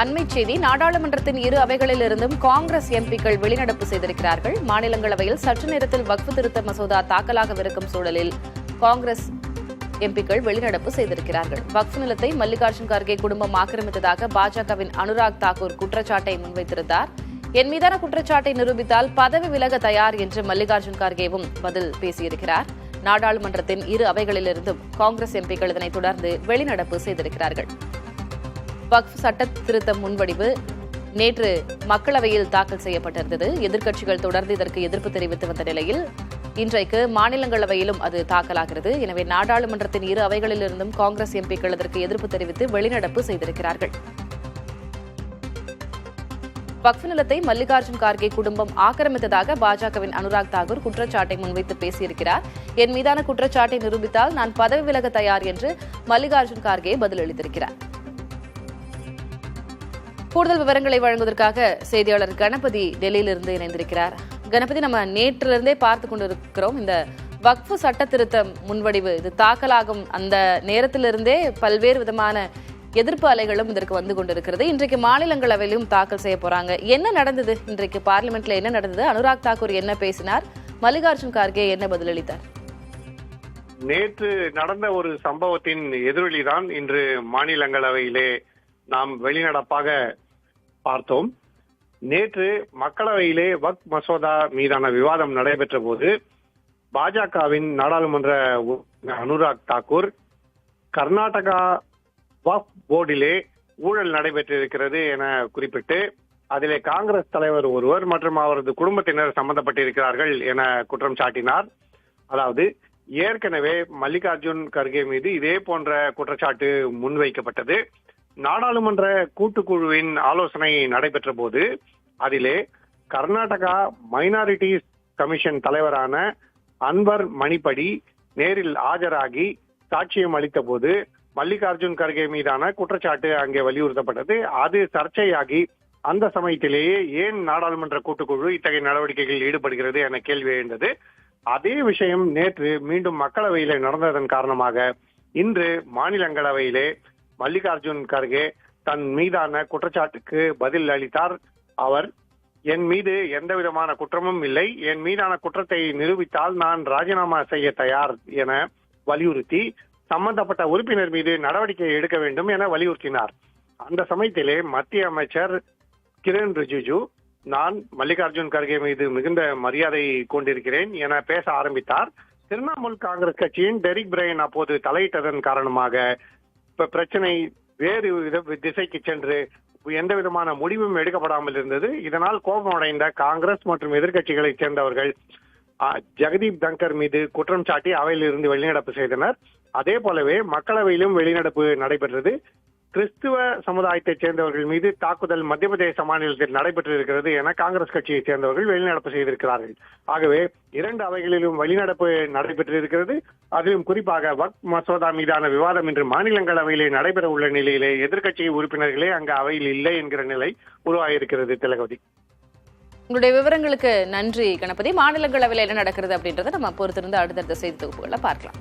அண்மைச் செய்தி. நாடாளுமன்றத்தின் இரு அவைகளிலிருந்தும் காங்கிரஸ் எம்பிக்கள் வெளிநடப்பு செய்திருக்கிறார்கள். மாநிலங்களவையில் சற்று நேரத்தில் வக்ஃப் திருத்த மசோதா தாக்கலாகவிருக்கும் சூழலில் காங்கிரஸ் எம்பிக்கள் வெளிநடப்பு செய்திருக்கிறார்கள். வக்ஃப் நிலத்தை மல்லிகார்ஜுன் கார்கே குடும்பம் ஆக்கிரமித்ததாக பாஜகவின் அனுராக் தாக்கூர் குற்றச்சாட்டை முன்வைத்திருந்தார். என் மீதான குற்றச்சாட்டை நிரூபித்தால் பதவி விலக தயார் என்று மல்லிகார்ஜுன் கார்கேவும் பதில் பேசியிருக்கிறார். நாடாளுமன்றத்தின் இரு அவைகளிலிருந்தும் காங்கிரஸ் எம்பிக்கள் இதனைத் தொடர்ந்து வெளிநடப்பு செய்திருக்கிறார்கள். வக்ஃப் சட்ட திருத்த முன்வடிவு நேற்று மக்களவையில் தாக்கல் செய்யப்பட்டிருந்தது. எதிர்க்கட்சிகள் தொடர்ந்து இதற்கு எதிர்ப்பு தெரிவித்து வந்த நிலையில் இன்றைக்கு மாநிலங்களவையிலும் அது தாக்கலாகிறது. எனவே நாடாளுமன்றத்தின் இரு அவைகளிலிருந்தும் காங்கிரஸ் எம்பிக்கள் இதற்கு எதிர்ப்பு தெரிவித்து வெளிநடப்பு செய்திருக்கிறார்கள். வக்ஃப் நிலத்தை மல்லிகார்ஜுன் கார்கே குடும்பம் ஆக்கிரமித்ததாக பாஜகவின் அனுராக் தாக்கூர் குற்றச்சாட்டை முன்வைத்து பேசியிருக்கிறார். என் மீதான குற்றச்சாட்டை நிரூபித்தால் நான் பதவி விலக தயார் என்று மல்லிகார்ஜுன் கார்கே பதிலளித்திருக்கிறார். கூடுதல் விவரங்களை வழங்குவதற்காக செய்தியாளர் கணபதி டெல்லியிலிருந்து இணைந்திருக்கிறார். கணபதி, நம்ம நேற்றிலிருந்தே பார்த்து கொண்டிருக்கிறோம் இந்த வக்ஃப் சட்ட திருத்த முன்வடிவு இது தாக்கலாகும் அந்த நேரத்திலிருந்தே பல்வேறு விதமான எதிர்ப்பு அலைகளும் இதற்கு வந்து கொண்டிருக்கிறது. இன்றைக்கு மாநிலங்களவையிலும் தாக்கல் செய்ய போறாங்க. என்ன நடந்தது இன்றைக்கு பார்லிமெண்ட்ல? என்ன நடந்தது? அனுராக் தாக்கூர் என்ன பேசினார்? மல்லிகார்ஜுன் கார்கே என்ன பதிலளித்தார்? நேற்று நடந்த ஒரு சம்பவத்தின் எதிரொலிதான் இன்று மாநிலங்களவையிலே நாம் வெளிநடப்பாக பார்த்தோம். நேற்று மக்களவையிலே வக்ஃப் மசோதா மீதான விவாதம் நடைபெற்ற போது பாஜகவின் நாடாளுமன்ற அனுராக் தாக்கூர் கர்நாடகா வக்ஃப் போர்டிலே ஊழல் நடைபெற்றிருக்கிறது என குறிப்பிட்டு அதிலே காங்கிரஸ் தலைவர் ஒருவர் மற்றும் அவரது குடும்பத்தினர் சம்பந்தப்பட்டிருக்கிறார்கள் என குற்றம் சாட்டினார். அதாவது ஏற்கனவே மல்லிகார்ஜுன் கர்கே மீது இதே போன்ற குற்றச்சாட்டு முன்வைக்கப்பட்டது. நாடாளுமன்ற கூட்டுக்குழுவின் ஆலோசனை நடைபெற்ற போது அதிலே கர்நாடகா மைனாரிட்டிஸ் கமிஷன் தலைவரான அன்வர் மணிப்படி நேரில் ஆஜராகி சாட்சியம் அளித்த போது மல்லிகார்ஜுன் கர்கே மீதான குற்றச்சாட்டு அங்கே வலியுறுத்தப்பட்டது. அது சர்ச்சையாகி அந்த சமயத்திலேயே ஏன் நாடாளுமன்ற கூட்டுக்குழு இத்தகைய நடவடிக்கைகளில் ஈடுபடுகிறது என கேள்வி எழுந்தது. அதே விஷயம் நேற்று மீண்டும் மக்களவையிலே நடந்ததன் காரணமாக இன்று மாநிலங்களவையிலே மல்லிகார்ஜுன் கர்கே தன் மீதான குற்றச்சாட்டுக்கு பதில் அளித்தார். அவர் என் மீது எந்த விதமான குற்றமும் இல்லை, என் மீதான குற்றத்தை நிரூபித்தால் நான் ராஜினாமா செய்ய தயார் என வலியுறுத்தி சம்பந்தப்பட்ட உறுப்பினர் மீது நடவடிக்கை எடுக்க வேண்டும் என வலியுறுத்தினார். அந்த சமயத்திலே மத்திய அமைச்சர் கிரண் ரிஜிஜு நான் மல்லிகார்ஜுன் கர்கே மீது மிகுந்த மரியாதை கொண்டிருக்கிறேன் என பேச ஆரம்பித்தார். திரிணாமுல் காங்கிரஸ் கட்சியின் டெரிக் பிரையன் அப்போது தலையிட்டதன் காரணமாக பிரச்சனை வேறு திசைக்கு சென்று எந்த விதமான முடிவும் எடுக்கப்படாமல் இருந்தது. இதனால் கோபமடைந்த காங்கிரஸ் மற்றும் எதிர்க்கட்சிகளைச் சேர்ந்தவர்கள் ஜெகதீப் தங்கர் மீது குற்றம் சாட்டி அவையில் இருந்து வெளிநடப்பு செய்தனர். அதே போலவே மக்களவையிலும் வெளிநடப்பு நடைபெற்றது. கிறிஸ்துவ சமுதாயத்தைச் சேர்ந்தவர்கள் மீது தாக்குதல் மத்திய பிரதேச மாநிலத்தில் நடைபெற்றிருக்கிறது என காங்கிரஸ் கட்சியைச் சேர்ந்தவர்கள் வெளிநடப்பு செய்திருக்கிறார்கள். ஆகவே இரண்டு அவைகளிலும் வெளிநடப்பு நடைபெற்றிருக்கிறது. அதிலும் குறிப்பாக வக்ஃப் மசோதா மீதான விவாதம் இன்று மாநிலங்களவையிலே நடைபெற உள்ள நிலையிலே எதிர்க்கட்சி உறுப்பினர்களே அங்கு அவையில் இல்லை என்கிற நிலை உருவாகியிருக்கிறது. திலகவதி, உங்களுடைய விவரங்களுக்கு நன்றி கணபதி. மாநிலங்களவையில் என்ன நடக்கிறது அப்படின்றத நம்ம பொறுத்திருந்து அடுத்தடுத்த செய்தி தொகுப்புகளை பார்க்கலாம்.